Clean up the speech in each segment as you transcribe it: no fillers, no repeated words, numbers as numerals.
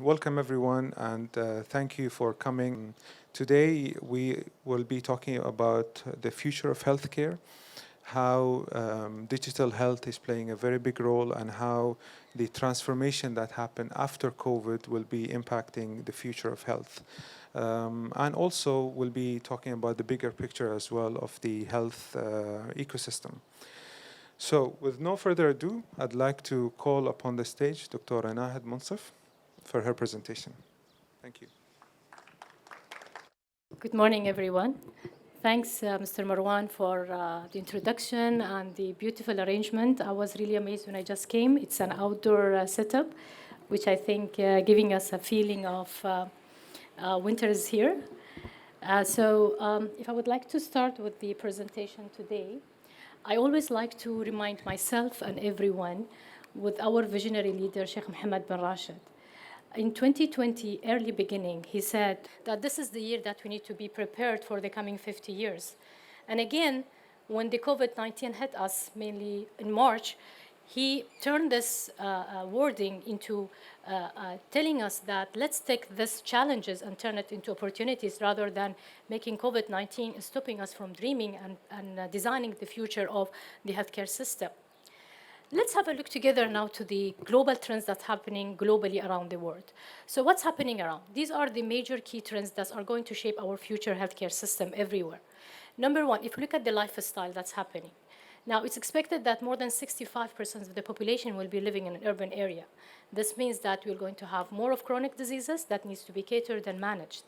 Welcome everyone, and thank you for coming. Today we will be talking about the future of healthcare, how digital health is playing a very big role, and how the transformation that happened after COVID will be impacting the future of health. And also we'll be talking about the bigger picture as well of the health ecosystem. So with no further ado, I'd like to call upon the stage Dr. Nahed Munsif for her presentation. Thank you. Good morning, everyone. Thanks, Mr. Marwan, for the introduction and the beautiful arrangement. I was really amazed when I just came. It's an outdoor setup, which I think giving us a feeling of winter is here. If I would like to start with the presentation today, I always like to remind myself and everyone with our visionary leader, Sheikh Mohammed bin Rashid. In 2020, early beginning, he said that this is the year that we need to be prepared for the coming 50 years. And again, when the COVID-19 hit us, mainly in March, he turned this wording into telling us that let's take these challenges and turn it into opportunities rather than making COVID-19 stopping us from dreaming and designing the future of the healthcare system. Let's have a look together now to the global trends that's happening globally around the world. So what's happening around? These are the major key trends that are going to shape our future healthcare system everywhere. Number one, if you look at the lifestyle that's happening. Now, it's expected that more than 65% of the population will be living in an urban area. This means that we're going to have more of chronic diseases that needs to be catered and managed.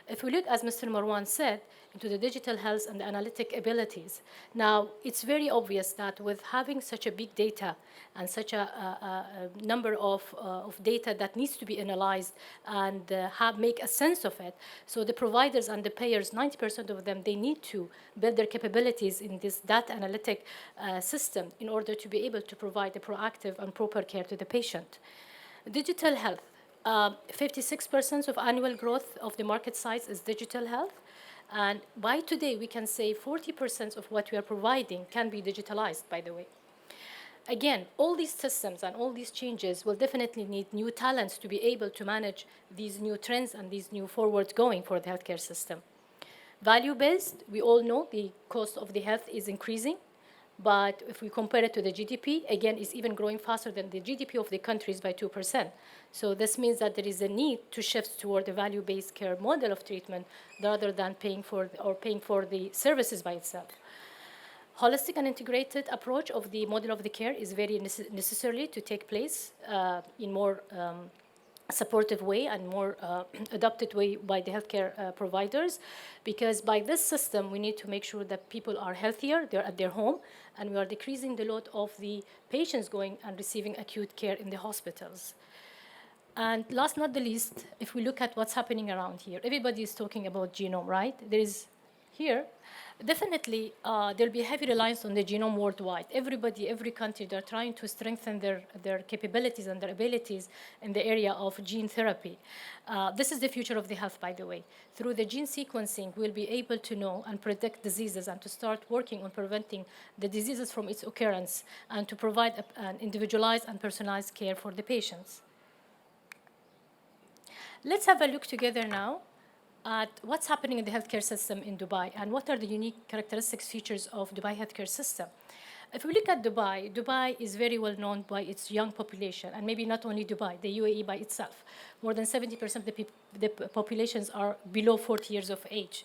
If we look, as Mr. Marwan said, into the digital health and the analytic abilities, now it's very obvious that with having such a big data and such a number of data that needs to be analyzed and make a sense of it, so the providers and the payers, 90% of them, they need to build their capabilities in this data analytic system in order to be able to provide a proactive and proper care to the patient. Digital health. 56% of annual growth of the market size is digital health. And by today, we can say 40% of what we are providing can be digitalized, by the way. Again, all these systems and all these changes will definitely need new talents to be able to manage these new trends and these new forward going for the healthcare system. Value-based, we all know the cost of the health is increasing. But if we compare it to the GDP, again, it's even growing faster than the GDP of the countries by 2%. So this means that there is a need to shift toward a value-based care model of treatment rather than paying for the services by itself. Holistic and integrated approach of the model of the care is very necessary to take place in more supportive way and more adopted way by the healthcare providers, because by this system we need to make sure that people are healthier, they're at their home, and we are decreasing the load of the patients going and receiving acute care in the hospitals. And last not the least, if we look at what's happening around here, everybody is talking about genome, right? There is here, definitely there'll be heavy reliance on the genome worldwide. Everybody, every country, they're trying to strengthen their capabilities and their abilities in the area of gene therapy. This is the future of the health, by the way. Through the gene sequencing, we'll be able to know and predict diseases and to start working on preventing the diseases from its occurrence and to provide an individualized and personalized care for the patients. Let's have a look together now at what's happening in the healthcare system in Dubai and what are the unique characteristics, features of Dubai healthcare system. If we look at Dubai, Dubai is very well known by its young population, and maybe not only Dubai, the UAE by itself. More than 70% of the populations are below 40 years of age.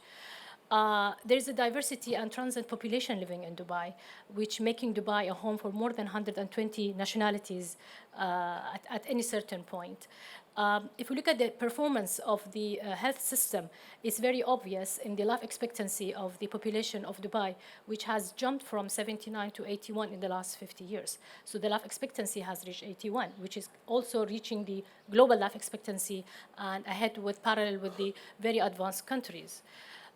There is a diversity and transient population living in Dubai, which making Dubai a home for more than 120 nationalities at any certain point. If we look at the performance of the health system, it's very obvious in the life expectancy of the population of Dubai, which has jumped from 79 to 81 in the last 50 years. So the life expectancy has reached 81, which is also reaching the global life expectancy and ahead with parallel with the very advanced countries.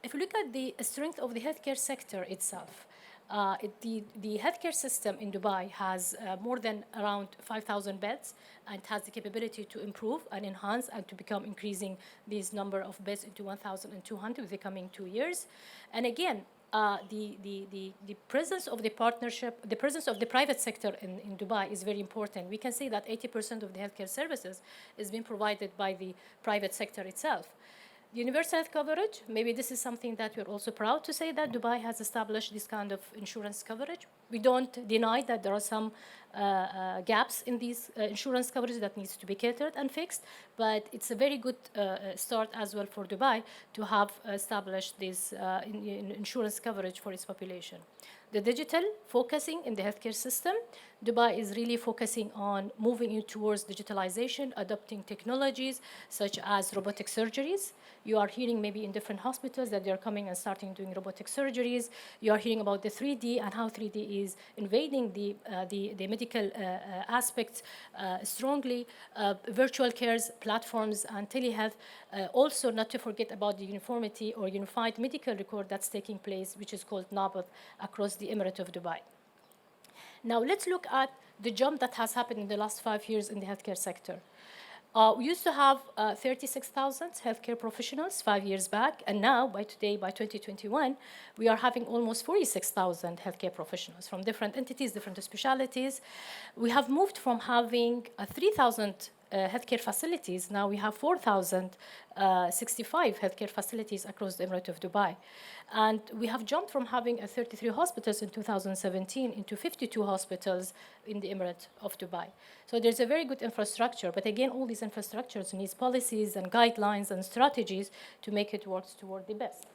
If we look at the strength of the healthcare sector itself, the healthcare system in Dubai has more than around 5,000 beds and has the capability to improve and enhance and to become increasing this number of beds into 1,200 in the coming 2 years. And again, the presence of the partnership, the presence of the private sector in Dubai is very important. We can say that 80% of the healthcare services is being provided by the private sector itself. The universal health coverage, maybe this is something that we're also proud to say that Dubai has established this kind of insurance coverage. We don't deny that there are some gaps in these insurance coverage that needs to be catered and fixed, but it's a very good start as well for Dubai to have established this insurance coverage for its population. The digital focusing in the healthcare system, Dubai is really focusing on moving you towards digitalization, adopting technologies such as robotic surgeries. You are hearing maybe in different hospitals that they're coming and starting doing robotic surgeries. You are hearing about the 3D and how 3D is invading the medical aspects strongly. Virtual cares, platforms, and telehealth. Also, not to forget about the uniformity or unified medical record that's taking place, which is called NABAD, across the Emirate of Dubai. Now, let's look at the jump that has happened in the last 5 years in the healthcare sector. We used to have 36,000 healthcare professionals 5 years back, and now, by today, by 2021, we are having almost 46,000 healthcare professionals from different entities, different specialties. We have moved from having 3,000 healthcare facilities. Now we have 4,065 healthcare facilities across the Emirate of Dubai. And we have jumped from having 33 hospitals in 2017 into 52 hospitals in the Emirate of Dubai. So there's a very good infrastructure, but again, all these infrastructures needs policies and guidelines and strategies to make it work toward the best.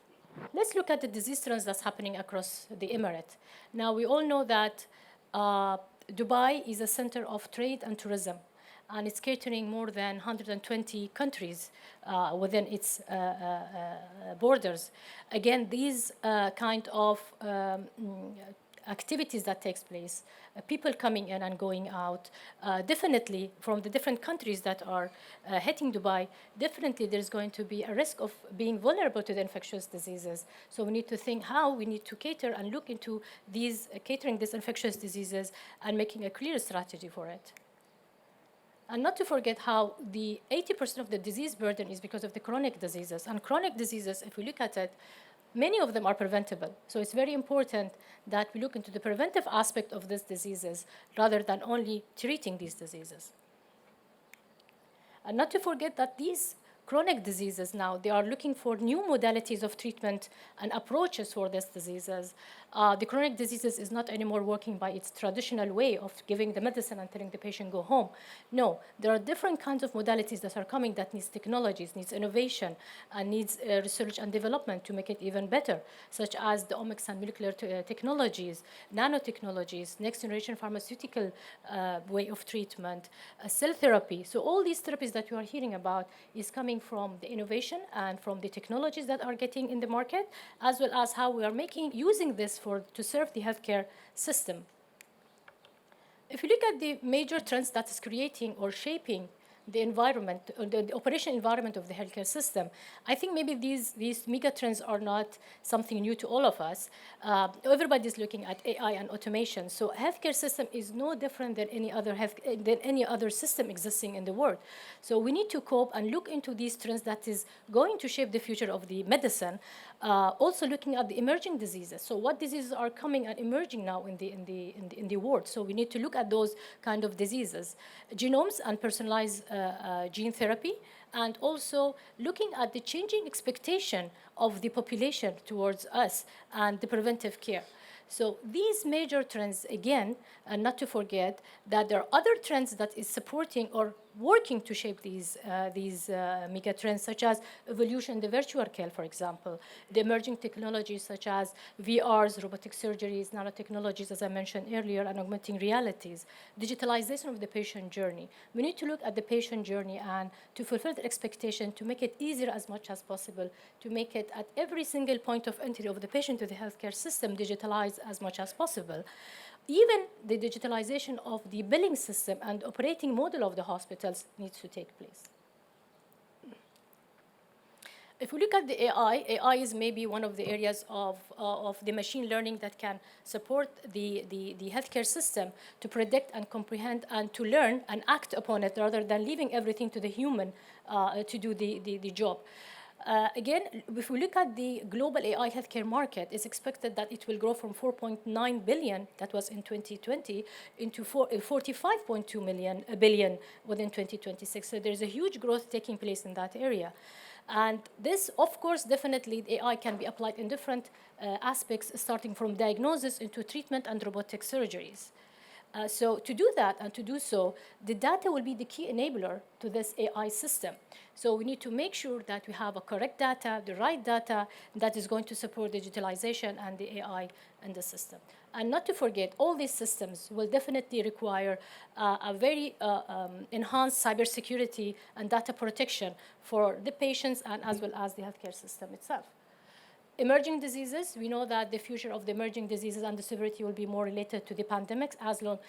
Let's look at the disease trends that's happening across the Emirate. Now, we all know that Dubai is a center of trade and tourism, and it's catering more than 120 countries within its borders. Again, these kind of activities that takes place, people coming in and going out, definitely from the different countries that are hitting Dubai, definitely there's going to be a risk of being vulnerable to the infectious diseases. So we need to think how we need to cater and look into these, catering these infectious diseases and making a clear strategy for it. And not to forget how the 80% of the disease burden is because of the chronic diseases. And chronic diseases, if we look at it, many of them are preventable. So it's very important that we look into the preventive aspect of these diseases rather than only treating these diseases. And not to forget that these chronic diseases now, they are looking for new modalities of treatment and approaches for these diseases. The chronic diseases is not anymore working by its traditional way of giving the medicine and telling the patient go home. No, there are different kinds of modalities that are coming that needs technologies, needs innovation, and needs research and development to make it even better, such as the omics and molecular technologies, nanotechnologies, next generation pharmaceutical way of treatment, cell therapy. So all these therapies that you are hearing about is coming from the innovation and from the technologies that are getting in the market, as well as how we are using this to serve the healthcare system. If you look at the major trends that is creating or shaping the environment, the operation environment of the healthcare system, I think maybe these mega trends are not something new to all of us. Everybody's looking at AI and automation. So healthcare system is no different than any other system existing in the world. So we need to cope and look into these trends that is going to shape the future of the medicine. Also looking at the emerging diseases. So what diseases are coming and emerging now in the world? So we need to look at those kind of diseases, genomes and personalized gene therapy, and also looking at the changing expectation of the population towards us and the preventive care. So these major trends, again, and not to forget that there are other trends that is supporting or working to shape these mega trends, such as evolution in the virtual care, for example, the emerging technologies such as VRs, robotic surgeries, nanotechnologies, as I mentioned earlier, and augmenting realities, digitalization of the patient journey. We need to look at the patient journey and to fulfill the expectation, to make it easier as much as possible, to make it at every single point of entry of the patient to the healthcare system digitalized as much as possible. Even the digitalization of the billing system and operating model of the hospitals needs to take place. If we look at the AI is maybe one of the areas of the machine learning that can support the healthcare system to predict and comprehend and to learn and act upon it rather than leaving everything to the human to do the job. Again, if we look at the global AI healthcare market, it's expected that it will grow from 4.9 billion, that was in 2020, into 45.2 billion within 2026. So there's a huge growth taking place in that area. And this, of course, definitely AI can be applied in different aspects, starting from diagnosis into treatment and robotic surgeries. So to do that and to do so, the data will be the key enabler to this AI system. So we need to make sure that we have a correct data, the right data that is going to support digitalization and the AI in the system. And not to forget, all these systems will definitely require a very enhanced cybersecurity and data protection for the patients and as well as the healthcare system itself. Emerging diseases, we know that the future of the emerging diseases and the severity will be more related to the pandemics as well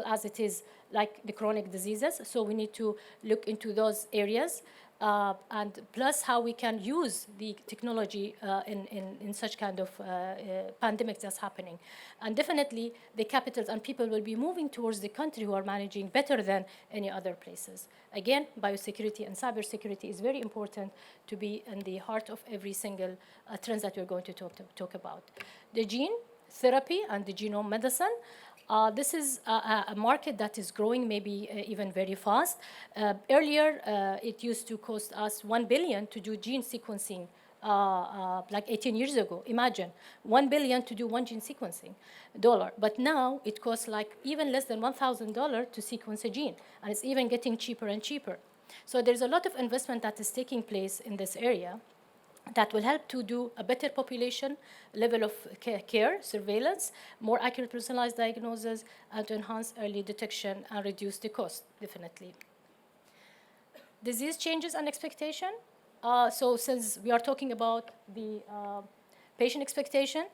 as it is like the chronic diseases. So we need to look into those areas. And plus how we can use the technology in such kind of pandemics that's happening. And definitely the capitals and people will be moving towards the country who are managing better than any other places. Again, biosecurity and cybersecurity is very important to be in the heart of every single trends that we're going to talk about. The gene therapy and the genome medicine. This is a market that is growing maybe even very fast. Earlier, it used to cost us $1 billion to do gene sequencing, like 18 years ago. Imagine, $1 billion to do one gene sequencing dollar. But now it costs like even less than $1,000 to sequence a gene, and it's even getting cheaper and cheaper. So there's a lot of investment that is taking place in this area that will help to do a better population level of care, surveillance, more accurate personalized diagnosis, and to enhance early detection and reduce the cost, definitely. Disease changes and expectation. So since we are talking about the patient expectation,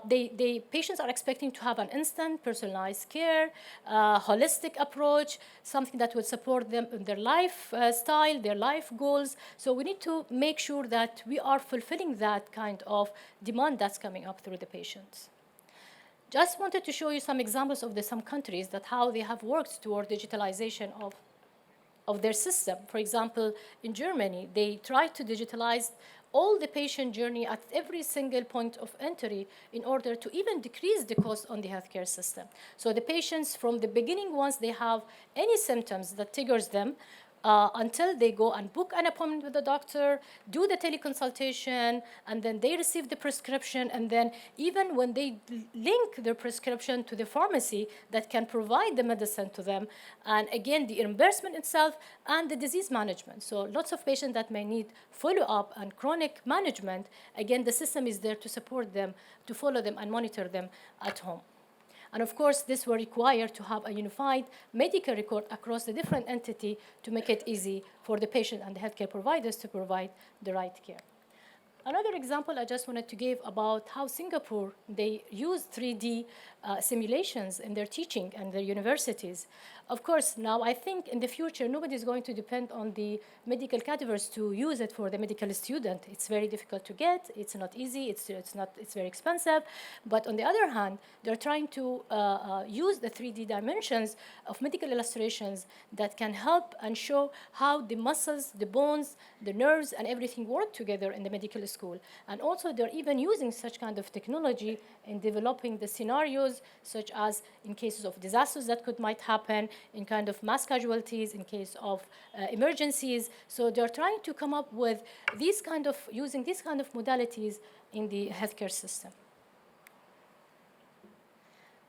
the patients are expecting to have an instant, personalized care, holistic approach, something that will support them in their lifestyle, their life goals. So we need to make sure that we are fulfilling that kind of demand that's coming up through the patients. Just wanted to show you some examples of some countries that how they have worked toward digitalization of their system. For example, in Germany, they tried to digitalize all the patient journey at every single point of entry in order to even decrease the cost on the healthcare system. So the patients from the beginning, once they have any symptoms that triggers them, until they go and book an appointment with the doctor, do the teleconsultation, and then they receive the prescription, and then even when they link their prescription to the pharmacy that can provide the medicine to them, and again, the reimbursement itself and the disease management. So lots of patients that may need follow-up and chronic management, again, the system is there to support them, to follow them and monitor them at home. And of course, this will require to have a unified medical record across the different entity to make it easy for the patient and the healthcare providers to provide the right care. Another example I just wanted to give about how Singapore, they use 3D simulations in their teaching and their universities. Of course, now I think in the future, nobody is going to depend on the medical cadavers to use it for the medical student. It's very difficult to get. It's not easy. It's very expensive. But on the other hand, they're trying to use the 3D dimensions of medical illustrations that can help and show how the muscles, the bones, the nerves, and everything work together in the medical school. And also, they're even using such kind of technology in developing the scenarios, such as in cases of disasters that might happen, in kind of mass casualties, in case of emergencies. So they're trying to come up with using these kind of modalities in the healthcare system.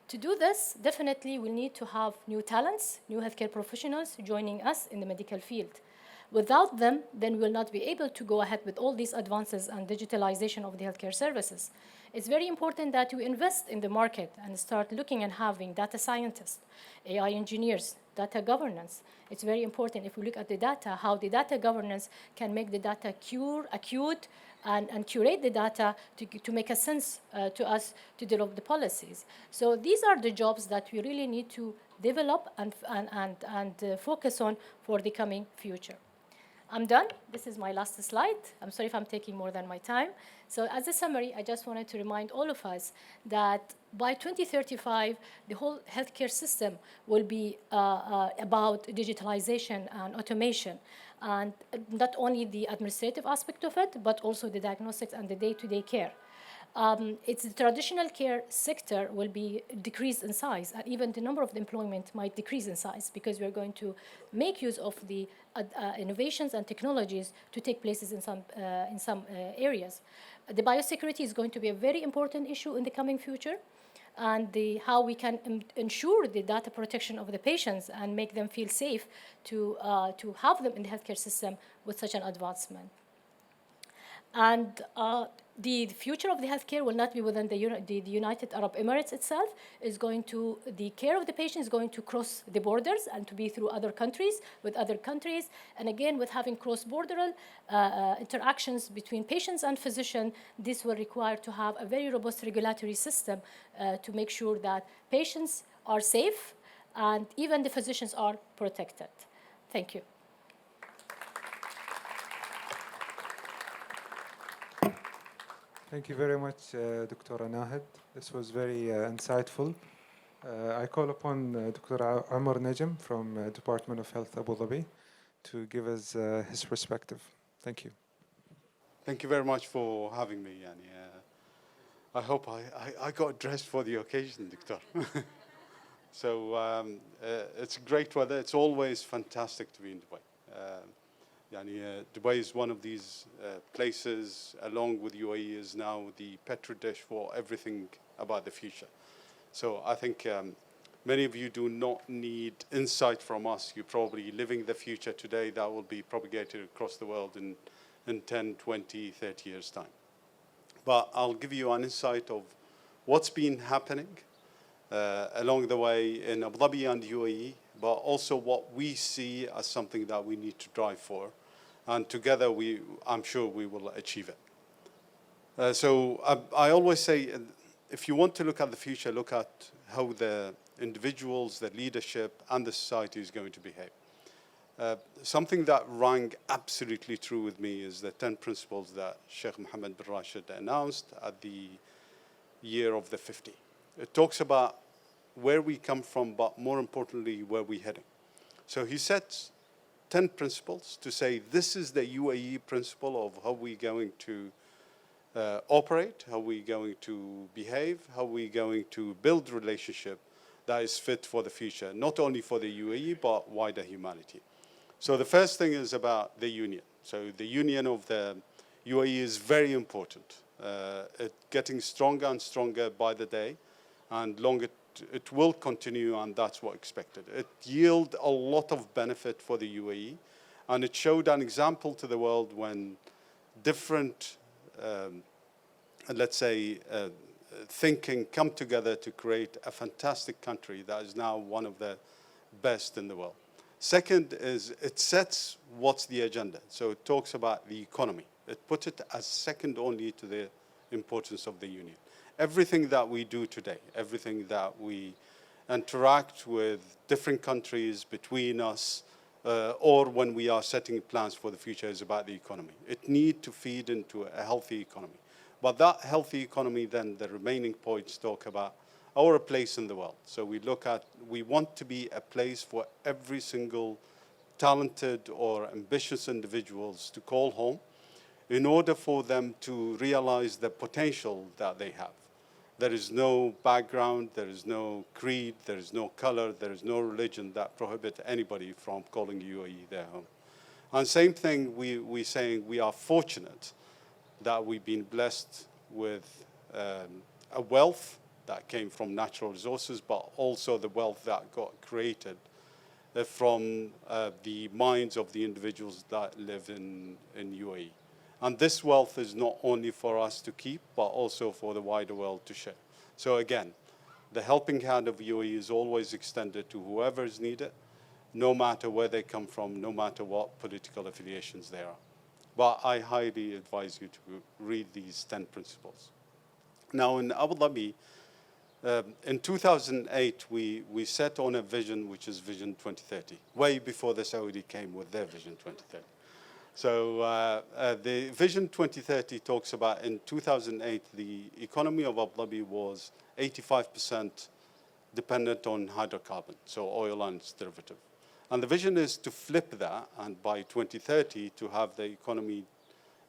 To do this, definitely we need to have new talents, new healthcare professionals joining us in the medical field. Without them, then we will not be able to go ahead with all these advances and digitalization of the healthcare services. It's very important that we invest in the market and start looking and having data scientists, AI engineers, data governance. It's very important if we look at the data, how the data governance can make the data acute, and curate the data to make a sense to us to develop the policies. So these are the jobs that we really need to develop and focus on for the coming future. I'm done. This is my last slide. I'm sorry if I'm taking more than my time. So as a summary, I just wanted to remind all of us that by 2035, the whole healthcare system will be about digitalization and automation. and not only the administrative aspect of it, but also the diagnostics and the day-to-day care. It's the traditional care sector will be decreased in size, and even the number of the employment might decrease in size because we're going to make use of the innovations and technologies to take places in some areas. The biosecurity is going to be a very important issue in the coming future, and how we can ensure the data protection of the patients and make them feel safe to have them in the healthcare system with such an advancement. And the future of the healthcare will not be within the United Arab Emirates itself. The care of the patient is going to cross the borders and to be through other countries, with other countries. And again, with having cross-border interactions between patients and physician, this will require to have a very robust regulatory system to make sure that patients are safe and even the physicians are protected. Thank you. Thank you very much, Dr. Nahed. This was very insightful. I call upon Dr. Amar Najm from Department of Health Abu Dhabi to give us his perspective. Thank you. Thank you very much for having me, Yani. I hope I got dressed for the occasion, Doctor. So it's great weather. It's always fantastic to be in Dubai. Dubai is one of these places, along with UAE, is now the petri dish for everything about the future. So I think many of you do not need insight from us. You're probably living the future today that will be propagated across the world in 10, 20, 30 years' time. But I'll give you an insight of what's been happening along the way in Abu Dhabi and UAE, but also what we see as something that we need to drive for. And together, I'm sure we will achieve it. So I always say, if you want to look at the future, look at how the individuals, the leadership, and the society is going to behave. Something that rang absolutely true with me is the 10 principles that Sheikh Mohammed bin Rashid announced at the year of the 50. It talks about where we come from, but more importantly, where we're heading. So he sets 10 principles to say this is the UAE principle of how we're going to operate, how we're going to behave, how we're going to build relationship that is fit for the future, not only for the UAE, but wider humanity. So the first thing is about the union. So the union of the UAE is very important. It's getting stronger and stronger by the day, and it will continue, and that's what's expected. It yielded a lot of benefit for the UAE, and it showed an example to the world when different, let's say, thinking come together to create a fantastic country that is now one of the best in the world. Second is it sets what's the agenda. So it talks about the economy. It puts it as second only to the importance of the union. Everything that we do today, everything that we interact with different countries between us, or when we are setting plans for the future, is about the economy. It needs to feed into a healthy economy. But that healthy economy, then the remaining points talk about our place in the world. So we want to be a place for every single talented or ambitious individuals to call home in order for them to realize the potential that they have. There is no background, there is no creed, there is no color, there is no religion that prohibits anybody from calling UAE their home. And same thing, we're saying we are fortunate that we've been blessed with a wealth that came from natural resources, but also the wealth that got created from the minds of the individuals that live in UAE. And this wealth is not only for us to keep, but also for the wider world to share. So again, the helping hand of UAE is always extended to whoever is needed, no matter where they come from, no matter what political affiliations they are. But I highly advise you to read these 10 principles. Now in Abu Dhabi, in 2008, we set on a vision, which is Vision 2030, way before the Saudi came with their Vision 2030. So the Vision 2030 talks about, in 2008, the economy of Abu Dhabi was 85% dependent on hydrocarbon, so oil and its derivative. And the vision is to flip that, and by 2030 to have the economy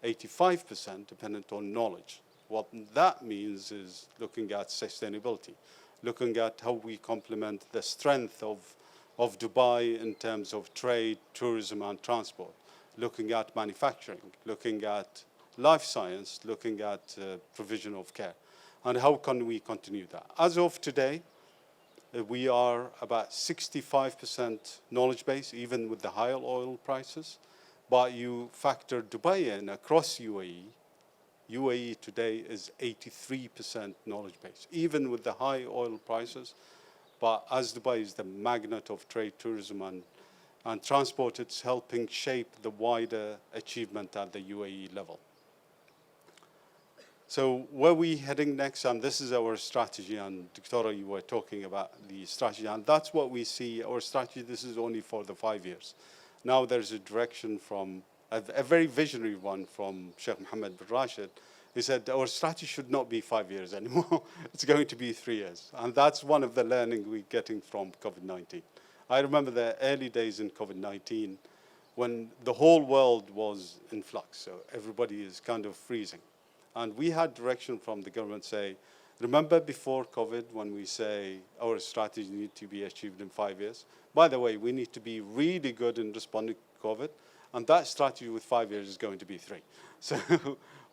85% dependent on knowledge. What that means is looking at sustainability, looking at how we complement the strength of Dubai in terms of trade, tourism, and transport, looking at manufacturing, looking at life science, looking at provision of care. And how can we continue that? As of today, we are about 65% knowledge base, even with the higher oil prices. But you factor Dubai in across UAE, UAE today is 83% knowledge base, even with the high oil prices. But as Dubai is the magnet of trade, tourism, and transport, it's helping shape the wider achievement at the UAE level. So where are we heading next? And this is our strategy. And Doctora, you were talking about the strategy. And that's what we see. Our strategy, this is only for the 5 years. Now there's a direction from, a very visionary one from Sheikh Mohammed bin Rashid. He said, our strategy should not be 5 years anymore. It's going to be 3 years. And that's one of the learning we're getting from COVID-19. I remember the early days in COVID-19 when the whole world was in flux. So everybody is kind of freezing. And we had direction from the government say, remember before COVID when we say our strategy needs to be achieved in 5 years? By the way, we need to be really good in responding to COVID. And that strategy with 5 years is going to be 3. So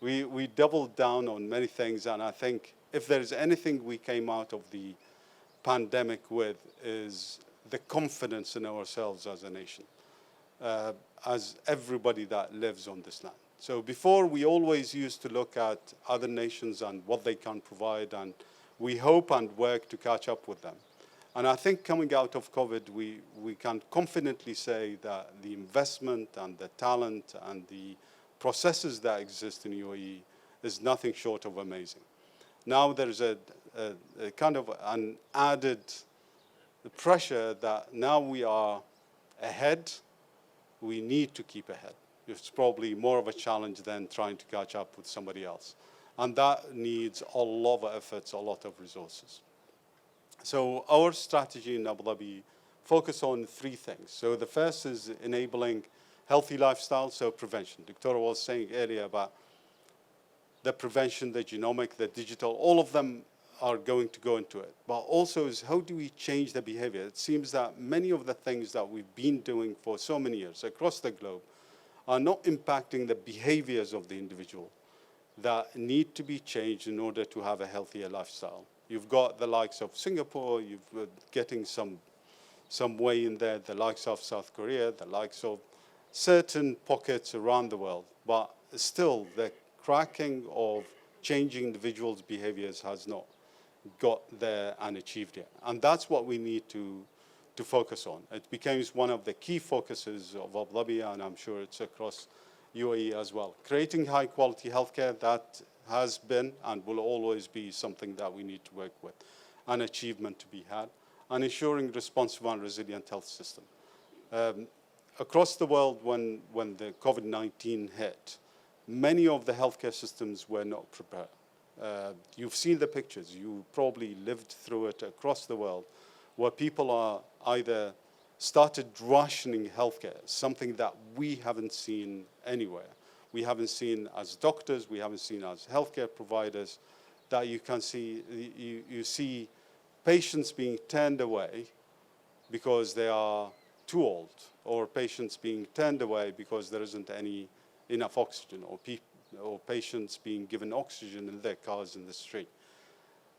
we doubled down on many things. And I think if there's anything we came out of the pandemic with is the confidence in ourselves as a nation, as everybody that lives on this land. So before, we always used to look at other nations and what they can provide, and we hope and work to catch up with them. And I think coming out of COVID, we can confidently say that the investment and the talent and the processes that exist in UAE is nothing short of amazing. Now there's a kind of an added pressure that now we are ahead, we need to keep ahead. It's probably more of a challenge than trying to catch up with somebody else. And that needs a lot of efforts, a lot of resources. So our strategy in Abu Dhabi focus on 3 things. So the first is enabling healthy lifestyle, so prevention. Doctor was saying earlier about the prevention, the genomic, the digital, all of them are going to go into it. But also is how do we change the behavior? It seems that many of the things that we've been doing for so many years across the globe are not impacting the behaviors of the individual that need to be changed in order to have a healthier lifestyle. You've got the likes of Singapore, you've getting some way in there, the likes of South Korea, the likes of certain pockets around the world. But still, the cracking of changing individuals' behaviors has not got there and achieved yet. And that's what we need to focus on. It becomes one of the key focuses of Abu Dhabi, and I'm sure it's across UAE as well. Creating high quality healthcare, that has been and will always be something that we need to work with, an achievement to be had, and ensuring responsive and resilient health system. Across the world, when the COVID-19 hit, many of the healthcare systems were not prepared. You've seen the pictures, you probably lived through it across the world, where people are either started rationing healthcare, something that we haven't seen anywhere. We haven't seen as doctors, we haven't seen as healthcare providers, that you can see, you see patients being turned away because they are too old, or patients being turned away because there isn't enough oxygen, or patients being given oxygen in their cars in the street.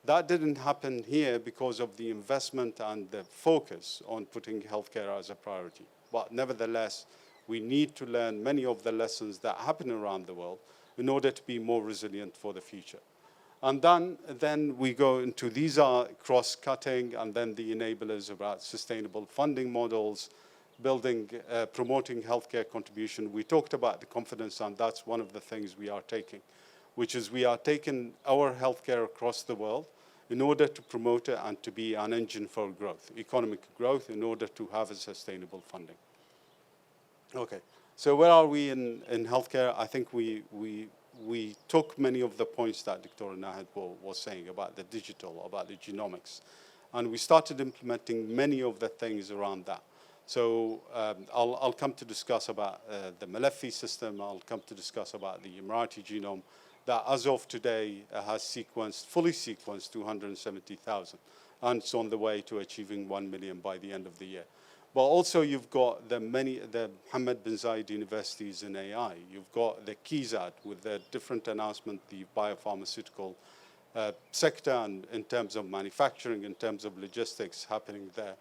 That didn't happen here because of the investment and the focus on putting healthcare as a priority. But nevertheless, we need to learn many of the lessons that happen around the world in order to be more resilient for the future. And then we go into, these are cross-cutting, and then the enablers about sustainable funding models, building, promoting healthcare contribution. We talked about the confidence, and that's one of the things we are taking, which is we are taking our healthcare across the world in order to promote it and to be an engine for growth, economic growth, in order to have a sustainable funding. Okay, so where are we in healthcare? I think we took many of the points that Dr. Nahid was saying about the digital, about the genomics, and we started implementing many of the things around that. So I'll come to discuss about the Malafi system. I'll come to discuss about the Emirati genome that as of today has fully sequenced 270,000. And it's on the way to achieving 1 million by the end of the year. But also you've got the Mohammed bin Zayed universities in AI. You've got the KIZAD with the different announcement, the biopharmaceutical sector, and in terms of manufacturing, in terms of logistics happening there.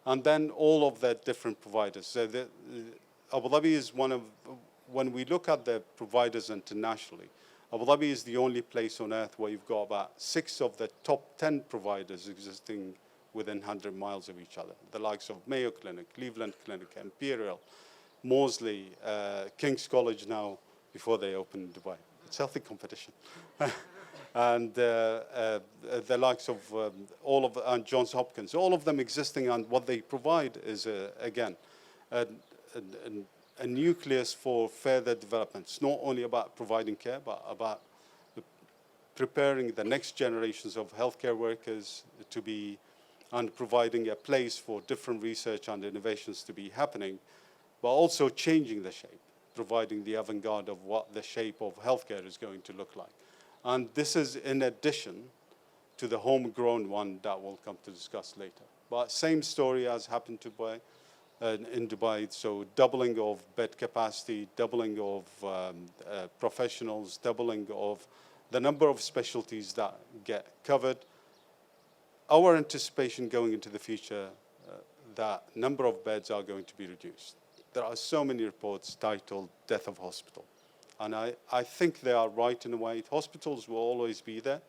And then all of the different providers. So Abu Dhabi is when we look at the providers internationally, Abu Dhabi is the only place on earth where you've got about 6 of the top 10 providers existing within 100 miles of each other. The likes of Mayo Clinic, Cleveland Clinic, Imperial, Moseley, King's College now, before they open in Dubai. It's healthy competition. And the likes of and Johns Hopkins, all of them existing, and what they provide is, again, a nucleus for further development. It's not only about providing care, but about preparing the next generations of healthcare workers to be, and providing a place for different research and innovations to be happening, but also changing the shape, providing the avant-garde of what the shape of healthcare is going to look like. And this is in addition to the homegrown one that we'll come to discuss later. But same story as happened to in Dubai, so doubling of bed capacity, doubling of professionals, doubling of the number of specialties that get covered. Our anticipation going into the future, that number of beds are going to be reduced. There are so many reports titled Death of Hospital. And I think they are right in a way. Hospitals will always be there,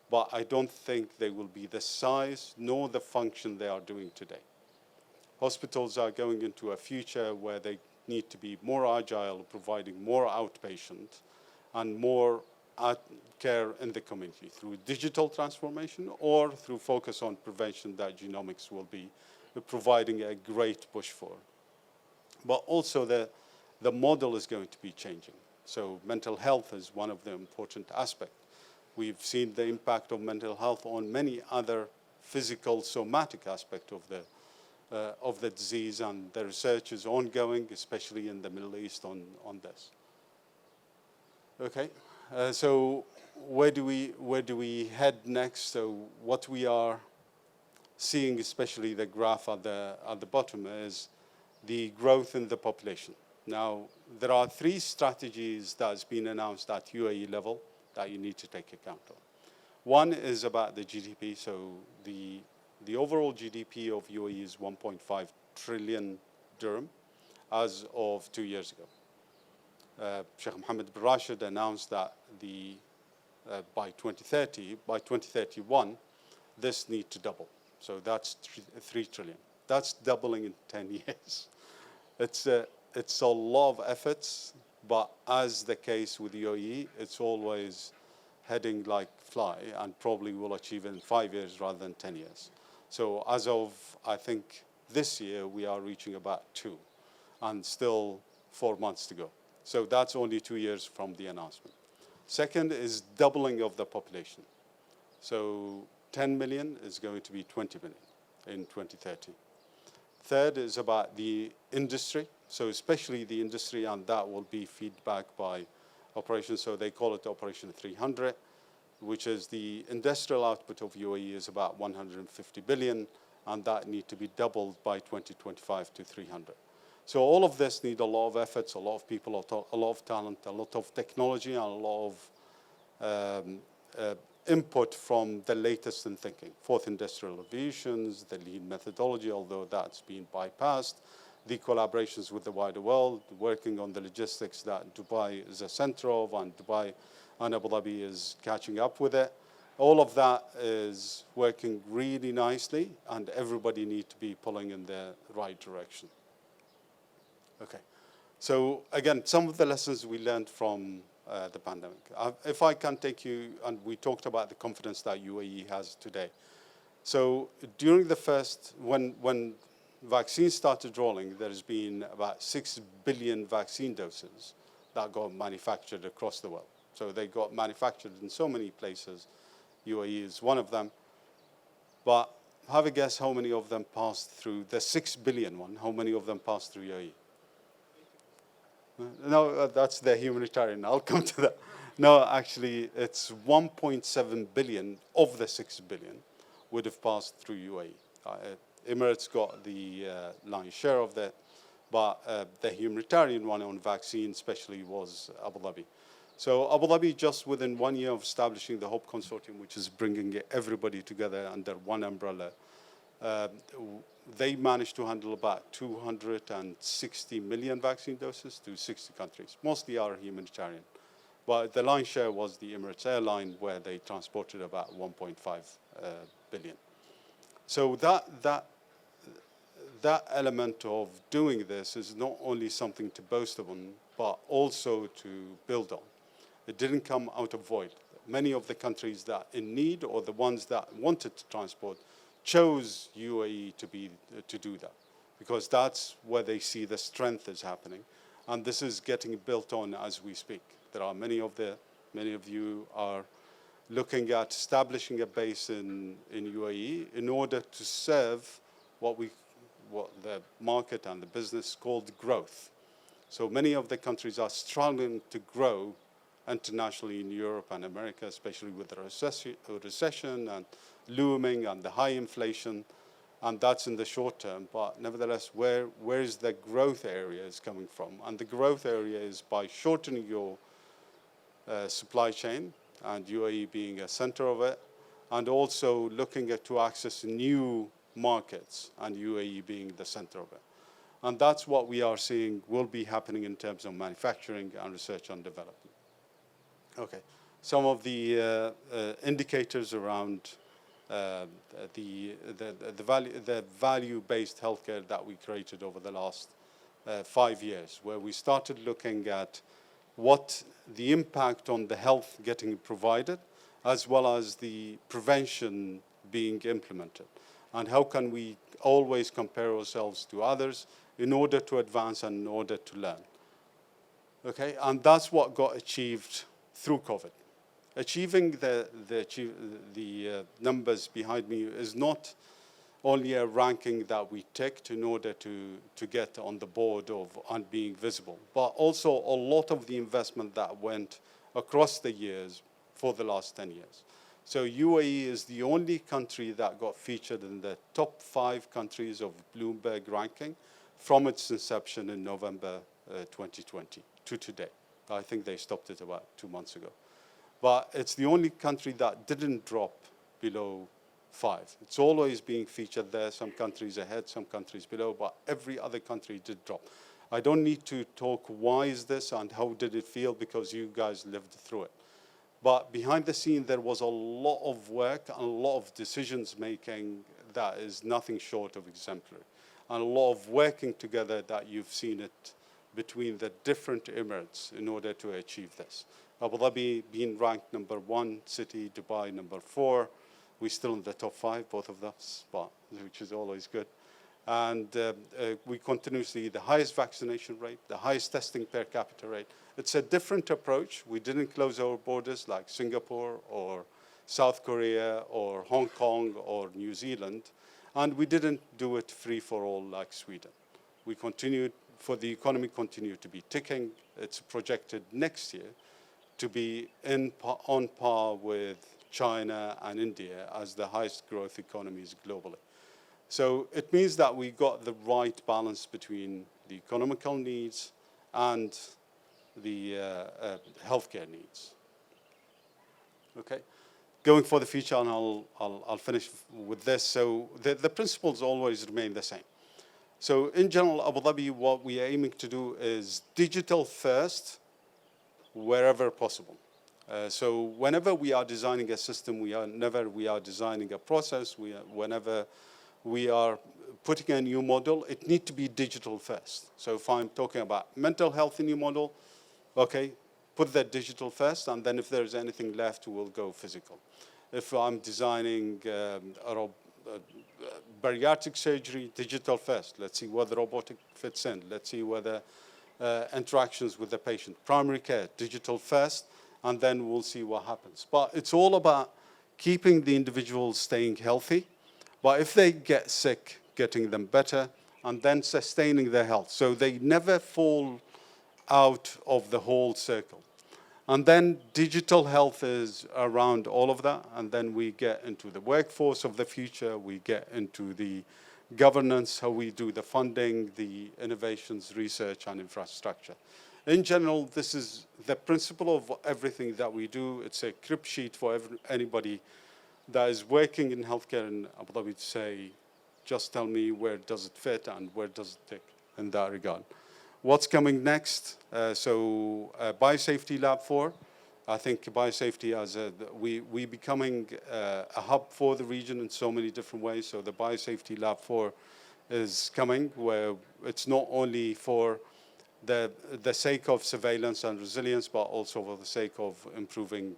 but I don't think they will be the size nor the function they are doing today. Hospitals are going into a future where they need to be more agile, providing more outpatient and more care in the community through digital transformation or through focus on prevention that genomics will be providing a great push for. But also the model is going to be changing. So mental health is one of the important aspects. We've seen the impact of mental health on many other physical, somatic aspects of the disease, and the research is ongoing, especially in the Middle East on this. Okay, so where do we head next? So what we are seeing, especially the graph at the bottom, is the growth in the population. Now, there are 3 strategies that's been announced at UAE level that you need to take account of. One is about the GDP. So the overall GDP of UAE is 1.5 trillion dirham as of 2 years ago. Sheikh Mohammed bin Rashid announced that by 2031, this needs to double. So that's 3 trillion. That's doubling in 10 years. It's a lot of efforts, but as the case with UAE, it's always heading like fly and probably will achieve in 5 years rather than 10 years. So as of, I think, this year, we are reaching about 2 and still 4 months to go. So that's only 2 years from the announcement. Second is doubling of the population. So 10 million is going to be 20 million in 2030. Third is about the industry. So especially the industry, and that will be feedback by operations. So they call it Operation 300, which is the industrial output of UAE is about 150 billion, and that need to be doubled by 2025 to 300. So all of this need a lot of efforts, a lot of people, a lot of talent, a lot of technology, and a lot of input from the latest in thinking. Fourth industrial revolutions, the lean methodology, although that's been bypassed, the collaborations with the wider world, working on the logistics that Dubai is a center of, and Dubai and Abu Dhabi is catching up with it. All of that is working really nicely, and everybody needs to be pulling in the right direction. Okay, so again, some of the lessons we learned from the pandemic. If I can take you, and we talked about the confidence that UAE has today. So during the first, when vaccines started rolling, there's been about 6 billion vaccine doses that got manufactured across the world. So they got manufactured in so many places. UAE is one of them. But have a guess how many of them passed through the 6 billion one? How many of them passed through UAE? No, that's the humanitarian. I'll come to that. No, actually, it's 1.7 billion of the 6 billion would have passed through UAE. Emirates got the lion's share of that, but the humanitarian one on vaccine especially was Abu Dhabi. So Abu Dhabi, just within 1 year of establishing the HOPE Consortium, which is bringing everybody together under one umbrella, they managed to handle about 260 million vaccine doses to 60 countries. Mostly are humanitarian. But the lion's share was the Emirates airline, where they transported about 1.5 billion. So that element of doing this is not only something to boast upon, but also to build on. It didn't come out of void. Many of the countries that in need, or the ones that wanted to transport, chose UAE to do that, because that's where they see the strength is happening, and this is getting built on as we speak. There are many of you are looking at establishing a base in UAE in order to serve what the market and the business called growth. So many of the countries are struggling to grow internationally in Europe and America, especially with the recession and looming and the high inflation, and that's in the short term. But nevertheless, where is the growth area is coming from? And the growth area is by shortening your supply chain, and UAE being a center of it, and also looking to access new markets, and UAE being the center of it. And that's what we are seeing will be happening in terms of manufacturing and research and development. Okay, some of the indicators around the value-based healthcare that we created over the last 5 years, where we started looking at what the impact on the health getting provided, as well as the prevention being implemented, and how can we always compare ourselves to others in order to advance and in order to learn. Okay, and that's what got achieved through COVID. Achieving the numbers behind me is not only a ranking that we ticked in order to get on the board of and being visible, but also a lot of the investment that went across the years for the last 10 years. So UAE is the only country that got featured in the top 5 countries of Bloomberg ranking from its inception in November 2020 to today. I think they stopped it about 2 months ago. But it's the only country that didn't drop below 5. It's always being featured there, some countries ahead, some countries below, but every other country did drop. I don't need to talk why is this and how did it feel, because you guys lived through it. But behind the scene, there was a lot of work and a lot of decisions making that is nothing short of exemplary. And a lot of working together that you've seen it between the different Emirates in order to achieve this. Abu Dhabi being ranked number 1 city, Dubai number 4. We're still in the top 5, both of us, which is always good. And we continuously, the highest vaccination rate, the highest testing per capita rate. It's a different approach. We didn't close our borders like Singapore or South Korea or Hong Kong or New Zealand. And we didn't do it free for all like Sweden. We continued, for the economy continued to be ticking. It's projected next year to be on par with China and India as the highest growth economies globally. So it means that we got the right balance between the economical needs and the healthcare needs. Okay, going for the future, and I'll finish with this. So the principles always remain the same. So in general, Abu Dhabi, what we are aiming to do is digital first, wherever possible. So whenever we are designing a system, whenever we are designing a process, whenever we are putting a new model, it needs to be digital first. So if I'm talking about mental health new model, okay, put that digital first, and then if there's anything left, we'll go physical. If I'm designing bariatric surgery, digital first. Let's see whether robotic fits in. Let's see whether interactions with the patient. Primary care, digital first, and then we'll see what happens. But it's all about keeping the individual staying healthy, But if they get sick, getting them better, and then sustaining their health. So they never fall out of the whole circle. And then digital health is around all of that. And then we get into the workforce of the future. We get into the governance, how we do the funding, the innovations, research, and infrastructure. In general, this is the principle of everything that we do. It's a crib sheet for anybody that is working in healthcare in Abu Dhabi to say, just tell me where does it fit and where does it tick in that regard. What's coming next? Biosafety Lab 4. I think biosafety as we becoming a hub for the region in so many different ways. So the Biosafety Lab 4 is coming, where it's not only for the sake of surveillance and resilience, but also for the sake of improving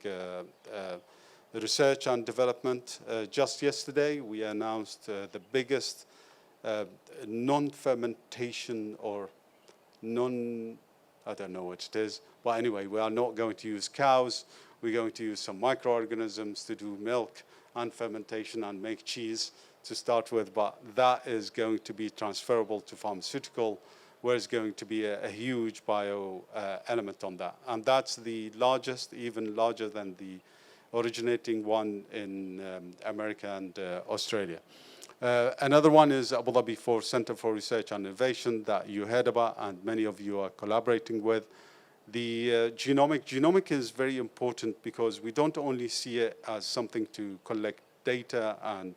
research and development. Just yesterday, we announced the biggest non-fermentation or I don't know what it is, but anyway, we are not going to use cows. We're going to use some microorganisms to do milk and fermentation and make cheese to start with, but that is going to be transferable to pharmaceutical, where it's going to be a huge bio element on that. And that's the largest, even larger than the originating one in America and Australia. Another one is Abu Dhabi Center for Research and Innovation that you heard about and many of you are collaborating with. The genomic is very important because we don't only see it as something to collect data and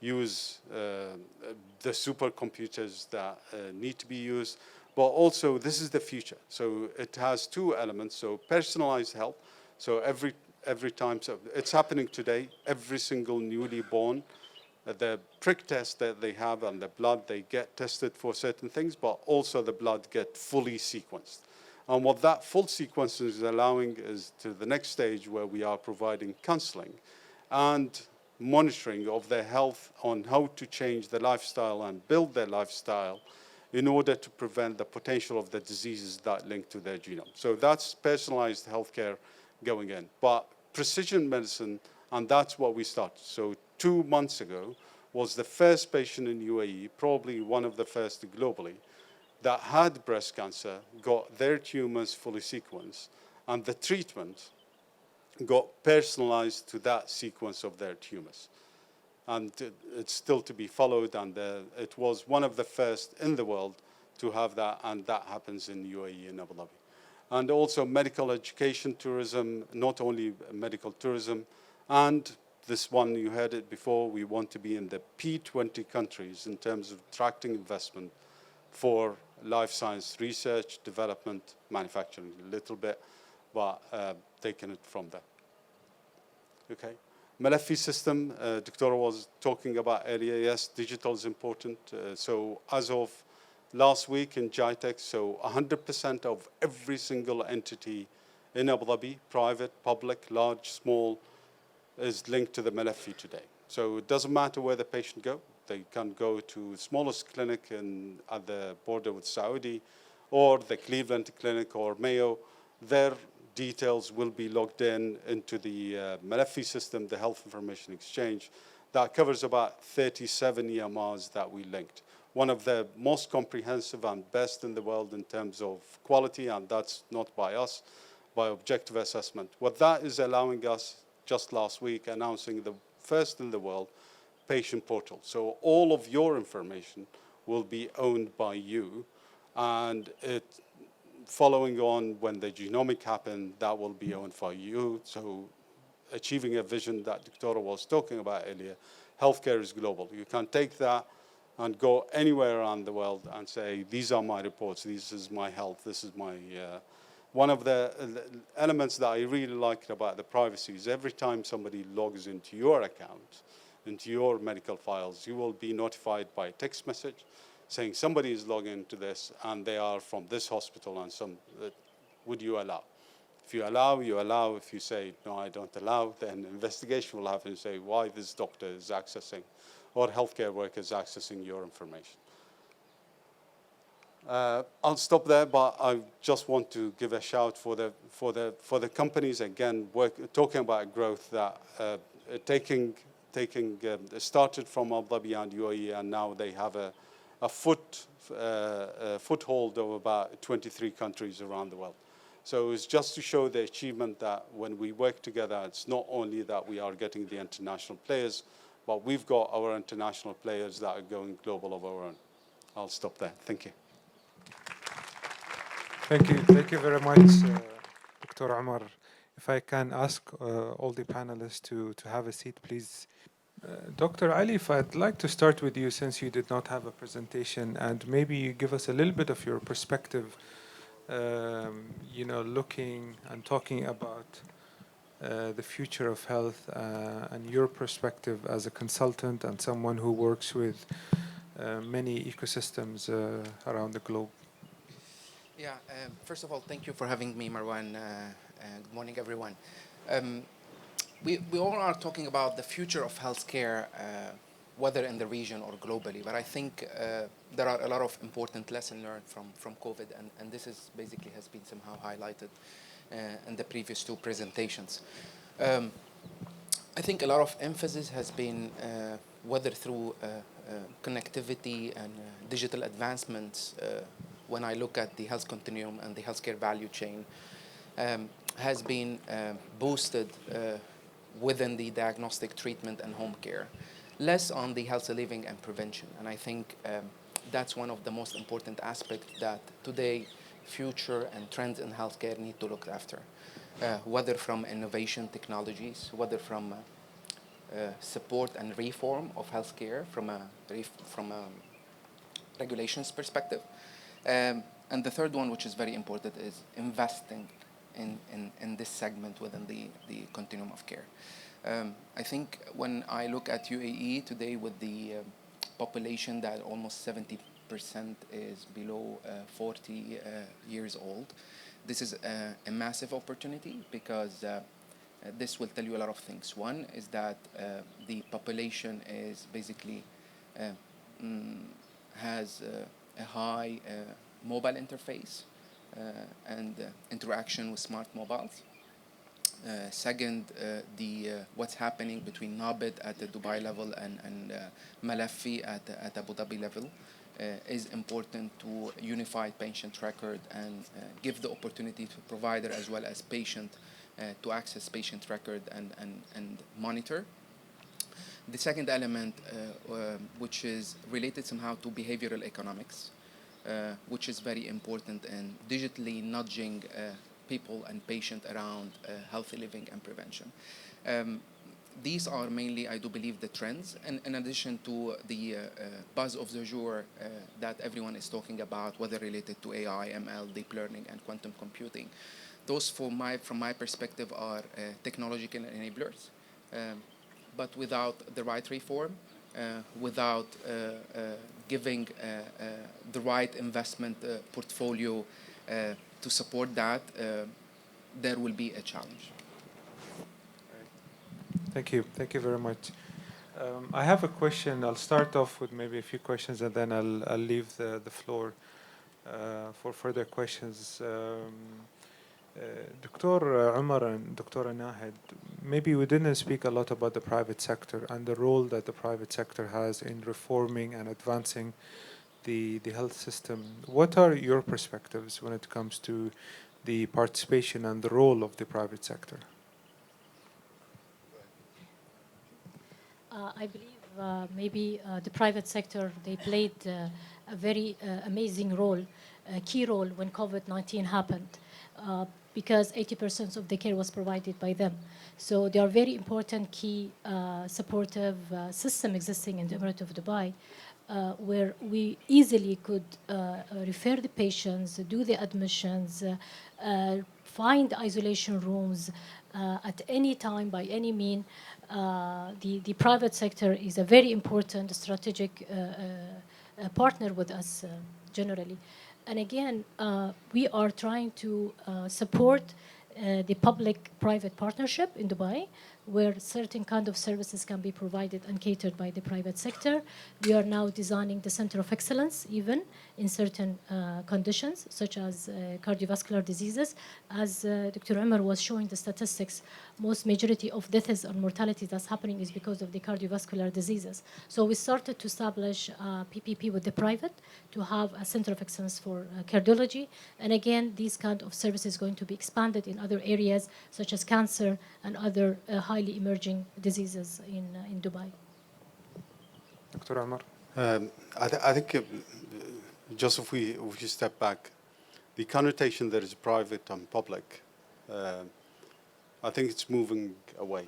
use the supercomputers that need to be used, but also this is the future. So it has two elements. So personalized health. So every time, so it's happening today, every single newly born, the prick test that they have and the blood, they get tested for certain things, but also the blood get fully sequenced. And what that full sequence is allowing is to the next stage where we are providing counseling and monitoring of their health on how to change their lifestyle and build their lifestyle in order to prevent the potential of the diseases that link to their genome. So that's personalized healthcare going in. But precision medicine, and that's what we started. So 2 months ago was the first patient in UAE, probably one of the first globally, that had breast cancer, got their tumors fully sequenced, and the treatment got personalized to that sequence of their tumors. And it's still to be followed, and it was one of the first in the world to have that, and that happens in UAE in Abu Dhabi. And also medical education tourism, not only medical tourism, and this one, you heard it before, we want to be in the P20 countries in terms of attracting investment for life science research, development, manufacturing, a little bit, but taking it from there. Okay. Malafi system, Dr. was talking about earlier. Yes, digital is important. So as of last week in GITEX, so 100% of every single entity in Abu Dhabi, private, public, large, small, is linked to the Malafi today. So it doesn't matter where the patient go. They can go to smallest clinic at the border with Saudi, or the Cleveland Clinic or Mayo. Their details will be logged into the Malafi system, the Health Information Exchange, that covers about 37 EMRs that we linked. One of the most comprehensive and best in the world in terms of quality, and that's not by us, by objective assessment. What that is allowing us, just last week, announcing the first in the world patient portal. So all of your information will be owned by you, and following on when the genomic happened, that will be owned by you. So achieving a vision that Dr. was talking about earlier, healthcare is global. You can take that and go anywhere around the world and say, these are my reports, this is my health, this is my... One of the elements that I really liked about the privacy is every time somebody logs into your account, into your medical files, you will be notified by text message saying somebody is logging into this and they are from this hospital and would you allow? If you allow, you allow. If you say, no, I don't allow, then investigation will happen and say why this doctor is accessing or healthcare worker is accessing your information. I'll stop there, but I just want to give a shout for the companies, again, talking about growth, that taking started from Abu Dhabi and UAE, and now they have a foothold of about 23 countries around the world. So it's just to show the achievement that when we work together, it's not only that we are getting the international players, but we've got our international players that are going global of our own. I'll stop there. Thank you. Thank you very much, Dr. Omar. If I can ask all the panelists to have a seat, please. Dr. Ali, if I'd like to start with you, since you did not have a presentation, and maybe you give us a little bit of your perspective, looking and talking about the future of health and your perspective as a consultant and someone who works with many ecosystems around the globe. Yeah, first of all, thank you for having me, Marwan. Good morning, everyone. We all are talking about the future of healthcare, whether in the region or globally, but I think there are a lot of important lessons learned from COVID, and this is basically has been somehow highlighted in the previous two presentations. I think a lot of emphasis has been, whether through connectivity and digital advancements, when I look at the health continuum and the healthcare value chain, has been boosted within the diagnostic, treatment, and home care, less on the healthy living and prevention. And I think that's one of the most important aspects that today future and trends in healthcare need to look after, whether from innovation technologies, whether from support and reform of healthcare from a regulations perspective. And the third one, which is very important, is investing in this segment within the continuum of care. I think when I look at UAE today with the population that almost 70% is below 40 years old, this is a massive opportunity because this will tell you a lot of things. One is that the population is basically has a high mobile interface and interaction with smart mobiles. Second, what's happening between Nabit at the Dubai level and Malafi at Abu Dhabi level is important to unify patient record and give the opportunity to provider as well as patient to access patient record and monitor. The second element, which is related somehow to behavioral economics, which is very important in digitally nudging people and patients around healthy living and prevention. These are mainly, I do believe, the trends, and in addition to the buzz of the jour that everyone is talking about, whether related to AI, ML, deep learning, and quantum computing. Those, from my perspective, are technological enablers, but without the right reform, without giving the right investment portfolio to support that, there will be a challenge. Thank you. Thank you very much. I have a question. I'll start off with maybe a few questions, and then I'll leave the floor for further questions. Dr. Umar and Dr. Nahed, maybe we didn't speak a lot about the private sector and the role that the private sector has in reforming and advancing the health system. What are your perspectives when it comes to the participation and the role of the private sector? I believe maybe the private sector, they played a very amazing role, a key role when COVID-19 happened, because 80% of the care was provided by them. So they are very important, key, supportive system existing in the Emirate of Dubai, where we easily could refer the patients, do the admissions, find isolation rooms at any time, by any mean. The private sector is a very important strategic partner with us generally. And again, we are trying to support the public-private partnership in Dubai, where certain kind of services can be provided and catered by the private sector. We are now designing the Center of Excellence, even in certain conditions, such as cardiovascular diseases. As Dr. Umar was showing the statistics, most majority of deaths or mortality that's happening is because of the cardiovascular diseases. So we started to establish PPP with the private to have a center of excellence for cardiology. And again, these kind of services going to be expanded in other areas, such as cancer and other highly emerging diseases in Dubai. Dr. Amar. I think just if we step back, the connotation that is private and public, I think it's moving away.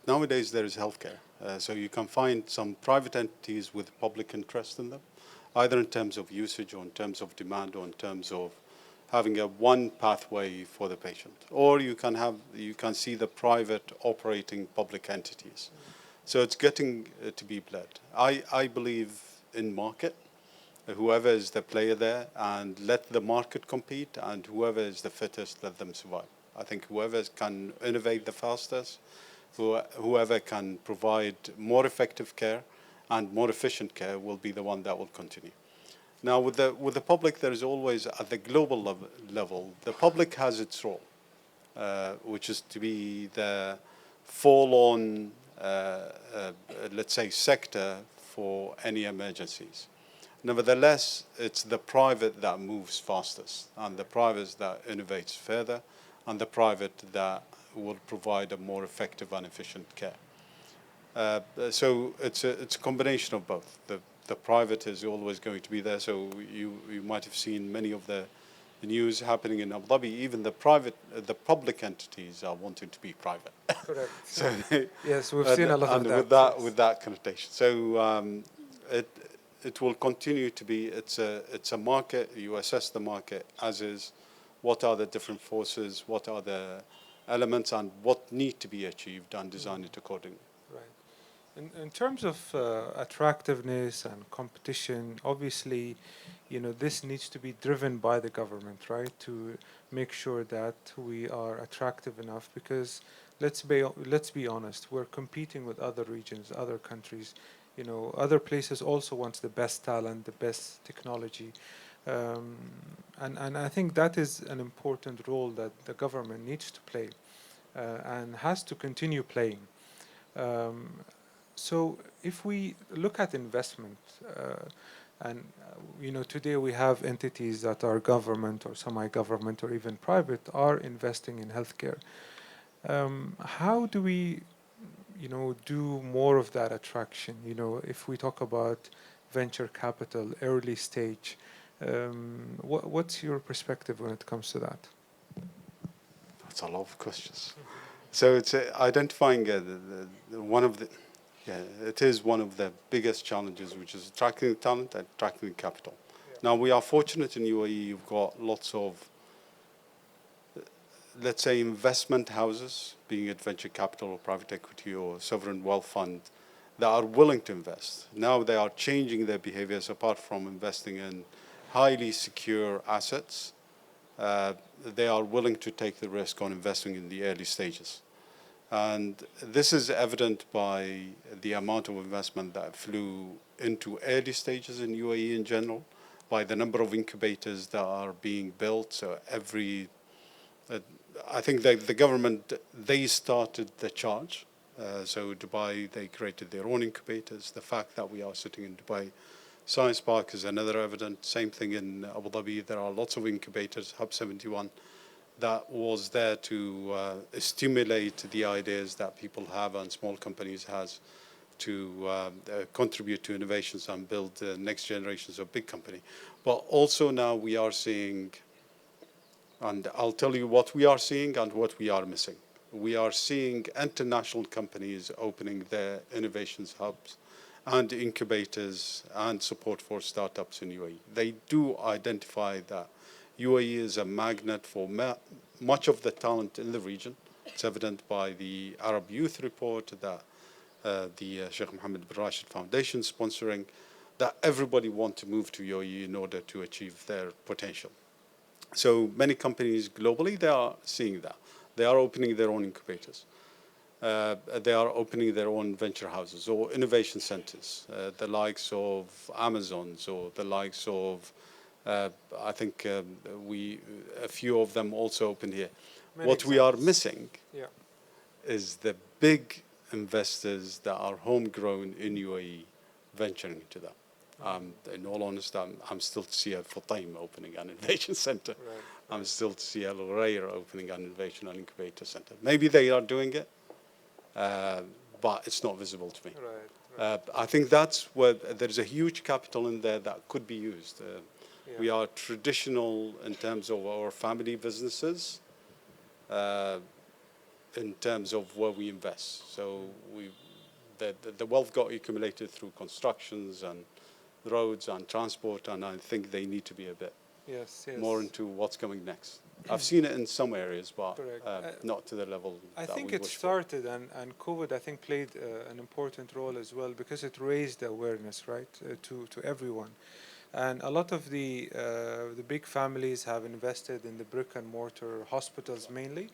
Nowadays there is healthcare, so you can find some private entities with public interest in them, either in terms of usage or in terms of demand or in terms of having a one pathway for the patient, or you can see the private operating public entities. So it's getting to be bled. I believe in market, whoever is the player there, and let the market compete, and whoever is the fittest, let them survive. I think whoever can innovate the fastest, whoever can provide more effective care and more efficient care will be the one that will continue. Now, with the public, there is always, at the global level, the public has its role, which is to be the fall-on, let's say, sector for any emergencies. Nevertheless, it's the private that moves fastest, and the private that innovates further, and the private that will provide a more effective and efficient care. So it's a combination of both. The private is always going to be there. So you might have seen many of the news happening in Abu Dhabi. Even the public entities are wanting to be private. Correct. So yes, we've seen a lot of and that. with that connotation. So it will continue to be. It's a market. You assess the market as is. What are the different forces? What are the elements, and what need to be achieved, and design it accordingly. Right. In terms of attractiveness and competition, obviously, this needs to be driven by the government, right? To make sure that we are attractive enough, because let's be honest, we're competing with other regions, other countries, other places also wants the best talent, the best technology. And I think that is an important role that the government needs to play and has to continue playing. So if we look at investment, today we have entities that are government or semi-government or even private are investing in healthcare. How do we, do more of that attraction? If we talk about venture capital, early stage, what's your perspective when it comes to that? That's a lot of questions. So it's identifying one of the. Yeah, it is one of the biggest challenges, which is attracting talent and attracting capital. Yeah. Now, we are fortunate in UAE, you've got lots of, let's say, investment houses, being it venture capital or private equity or sovereign wealth fund, that are willing to invest. Now they are changing their behaviors. Apart from investing in highly secure assets, they are willing to take the risk on investing in the early stages. And this is evident by the amount of investment that flew into early stages in UAE in general, by the number of incubators that are being built. So I think the government, they started the charge. So Dubai, they created their own incubators. The fact that we are sitting in Dubai Science Park is another evidence. Same thing in Abu Dhabi. There are lots of incubators, Hub 71, that was there to stimulate the ideas that people have and small companies has to contribute to innovations and build the next generations of big company. But also now we are seeing, and I'll tell you what we are seeing and what we are missing. We are seeing international companies opening their innovations hubs and incubators and support for startups in UAE. They do identify that UAE is a magnet for much of the talent in the region. It's evident by the Arab Youth Report that the Sheikh Mohammed bin Rashid Foundation is sponsoring, that everybody wants to move to UAE in order to achieve their potential. So many companies globally, they are seeing that. They are opening their own incubators. they are opening their own venture houses or innovation centers, the likes of Amazon's or the likes of, I think a few of them also opened here. Many What we are examples. missing Yeah. is the big investors that are homegrown in UAE venturing into that. In all honesty, I'm still to see a Futtaim opening an innovation center. Right. I'm still to see Al Ghurair opening an innovation and incubator center. Maybe they are doing it, but it's not visible to me. Right. I think that's where there's a huge capital in there that could be used. Yeah. We are traditional in terms of our family businesses, in terms of where we invest. So the wealth got accumulated through constructions and roads and transport, and I think they need to be a bit Yes. more into what's coming next. I've seen it in some areas, but Correct. not to the level I that think we it wish for. started, and COVID, I think, played an important role as well because it raised the awareness, right, to everyone. And a lot of the big families have invested in the brick and mortar hospitals mainly,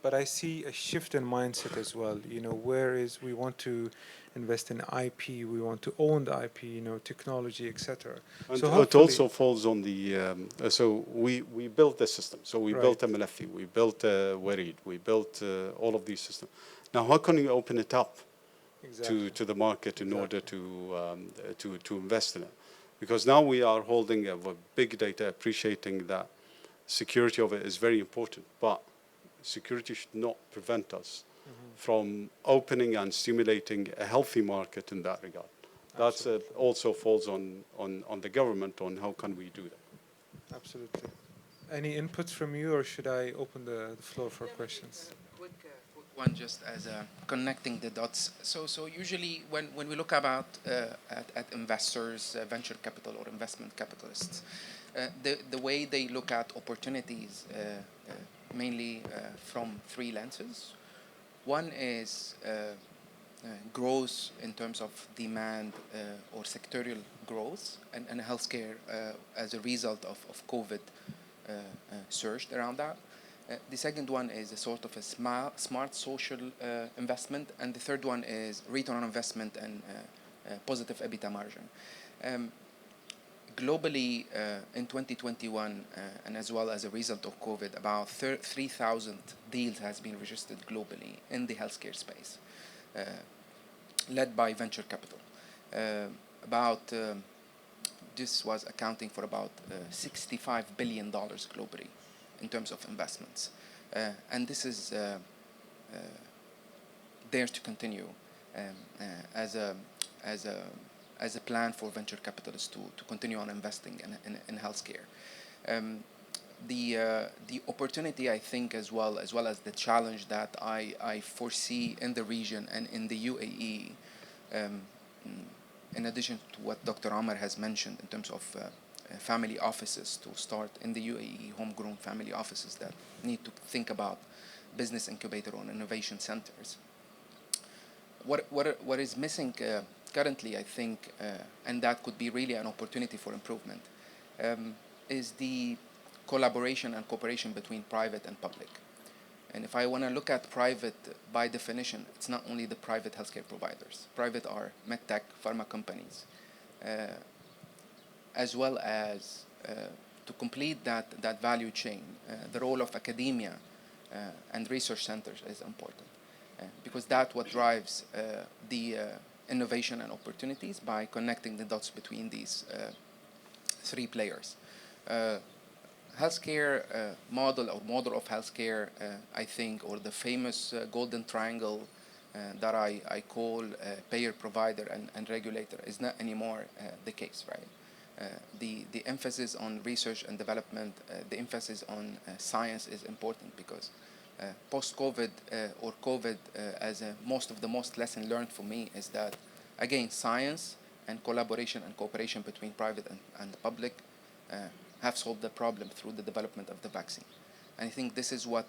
but I see a shift in mindset as well. You know, whereas we want to invest in IP, we want to own the IP, you know, technology, etc. And So it hopefully, also falls on the, so we built the system. So we built a Malafi, we built a Warid, we built all of these systems. Now, how can you open it up to the market in order to invest in it? Because now we are holding a big data, appreciating that security of it is very important, but security should not prevent us from opening and stimulating a healthy market in that regard. That's also falls on the government on how can we do that. Absolutely. Any inputs from you, or should I open the floor for questions? Quick one, just as connecting the dots. So usually when we look about at investors, venture capital or investment capitalists, the way they look at opportunities mainly from three lenses. One is growth in terms of demand or sectorial growth and healthcare as a result of COVID surged around that. The second one is a sort of a smart social investment, and the third one is return on investment and positive EBITDA margin. Globally, in 2021, and as well as a result of COVID, about 3,000 deals has been registered globally in the healthcare space, led by venture capital. This was accounting for about $65 billion globally in terms of investments. And this is there to continue as a plan for venture capitalists to continue on investing in healthcare. The opportunity, I think, as well as the challenge that I foresee in the region and in the UAE, in addition to what Dr. Amr has mentioned in terms of family offices to start in the UAE, homegrown family offices that need to think about business incubator or innovation centers. What is missing currently, I think, and that could be really an opportunity for improvement, is the collaboration and cooperation between private and public. And if I want to look at private, by definition, it's not only the private healthcare providers. Private are medtech, pharma companies, as well as to complete that value chain, the role of academia and research centers is important, because that's what drives the innovation and opportunities by connecting the dots between these three players. Healthcare model of healthcare, I think, or the famous golden triangle that I call payer, provider, and regulator is not anymore the case, right? The emphasis on research and development, the emphasis on science is important, because post-COVID or COVID, as most of the most lesson learned for me is that, again, science and collaboration and cooperation between private and public have solved the problem through the development of the vaccine. And I think this is what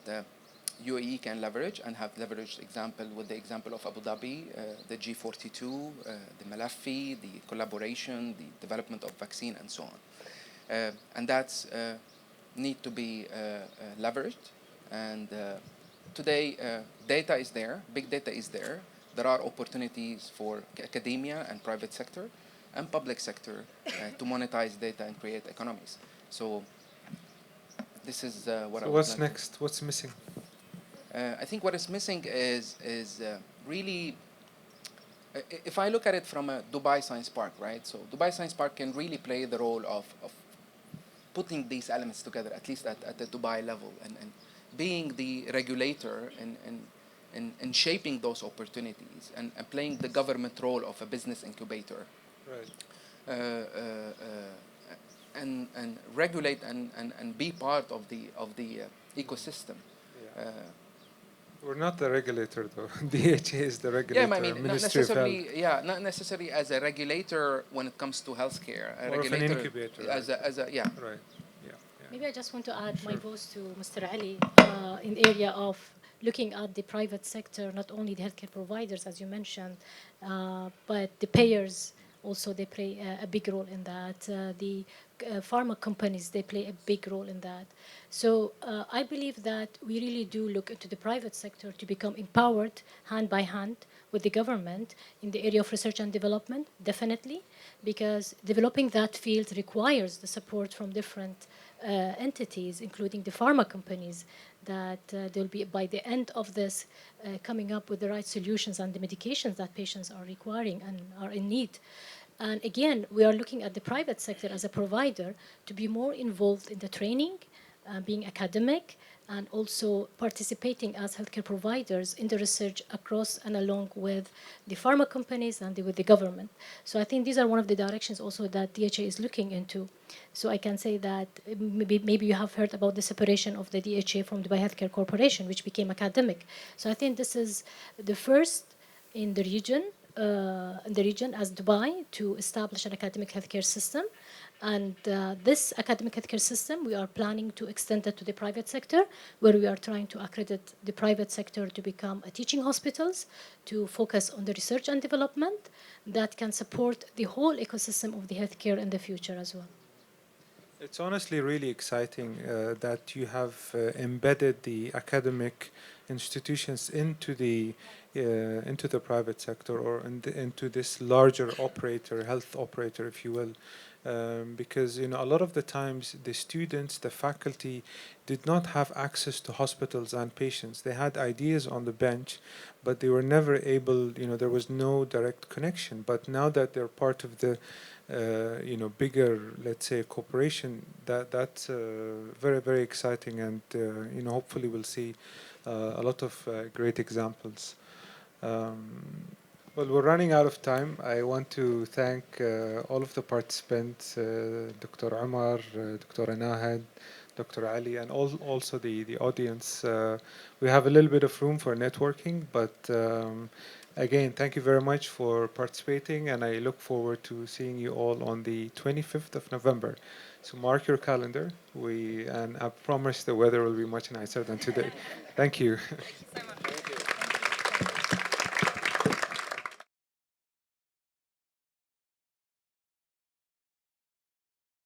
UAE can leverage, and have leveraged with the example of Abu Dhabi, the G42, the Malafi, the collaboration, the development of vaccine, and so on. And that's need to be leveraged and today, data is there, big data is there. There are opportunities for academia and private sector and public sector to monetize data and create economies. So this is what I So would what's like next? What's missing? I think what is missing is really, if I look at it from a Dubai Science Park, right? So Dubai Science Park can really play the role of putting these elements together, at least at the Dubai level, and being the regulator and shaping those opportunities and playing the government role of a business incubator. Right. Uh, uh, and regulate and be part of the ecosystem. Yeah. Uh, We're not the regulator, though. DHA is the yeah, regulator, I mean, not Ministry of Health. necessarily. Yeah, not necessarily as a regulator when it comes to healthcare. A More of an regulator incubator, as a yeah. Right. Yeah. Maybe I just want to add my Sure. voice to Mr. Ali in the area of looking at the private sector, not only the healthcare providers, as you mentioned, but the payers also, they play a big role in that. The pharma companies, they play a big role in that. So I believe that we really do look into the private sector to become empowered hand by hand with the government in the area of research and development, definitely, because developing that field requires the support from different entities, including the pharma companies, that they'll be, by the end of this, coming up with the right solutions and the medications that patients are requiring and are in need. And again, we are looking at the private sector as a provider to be more involved in the training, being academic, and also participating as healthcare providers in the research across and along with the pharma companies and with the government. So I think these are one of the directions also that DHA is looking into. So I can say that maybe you have heard about the separation of the DHA from Dubai Healthcare Corporation, which became academic. So I think this is the first in the region as Dubai to establish an academic healthcare system. And this academic healthcare system, we are planning to extend it to the private sector, where we are trying to accredit the private sector to become a teaching hospitals, to focus on the research and development that can support the whole ecosystem of the healthcare in the future as well. It's honestly really exciting that you have embedded the academic institutions into the private sector, or into this larger operator, health operator, if you will. Because a lot of the times the students, the faculty did not have access to hospitals and patients. They had ideas on the bench, but they were never able, there was no direct connection. But now that they're part of the bigger, let's say, corporation, that's very, very exciting, and hopefully we'll see a lot of great examples. Well, we're running out of time. I want to thank all of the participants, Dr. Umar, Dr. Nahad, Dr. Ali, and also the audience. We have a little bit of room for networking, but again, thank you very much for participating, and I look forward to seeing you all on the 25th of November. So mark your calendar. And I promise the weather will be much nicer than today. Thank you. Thank you so much.